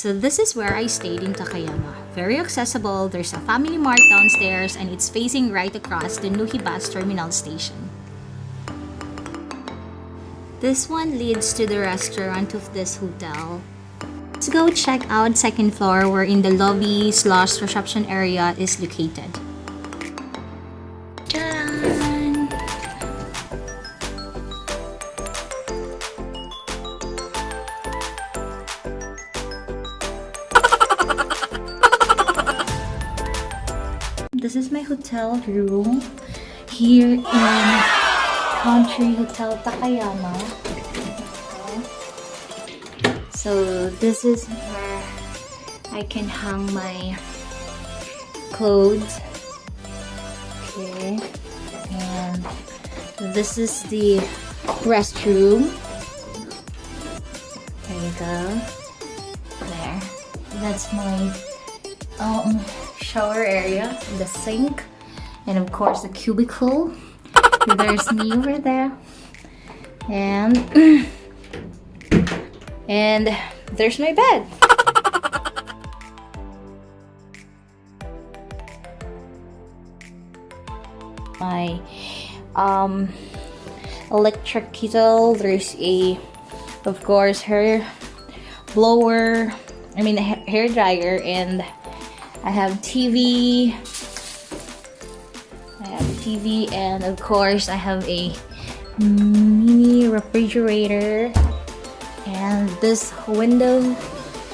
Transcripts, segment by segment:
So this is where I stayed in Takayama. Very accessible, there's a family mart downstairs and it's facing right across the Nohi Bus Terminal station. This one leads to the restaurant of this hotel. Let's go check out second floor wherein the lobby/reception area is located. Tadaan! This is my hotel room here in Country Hotel Takayama. So this is where I can hang my clothes. Okay, and this is the restroom. There you go. There. That's my shower area, the sink, and of course the cubicle. There's me over there, and there's my bed. My electric kettle. There's of course hair blower. I mean hair dryer, and I have TV. And of course I have a mini refrigerator. And this window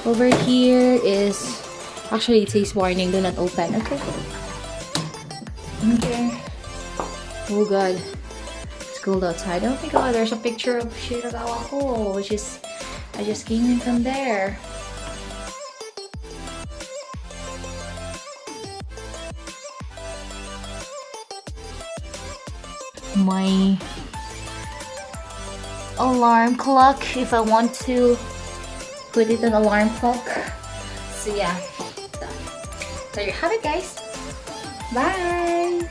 over here is actually, it says warning, do not open. Okay. Oh god, it's cold outside. Oh my god, there's a picture of Shiragawa, which is, I just came in from there. My alarm clock, if I want to put it an alarm clock. So yeah, there you have it, guys. Bye.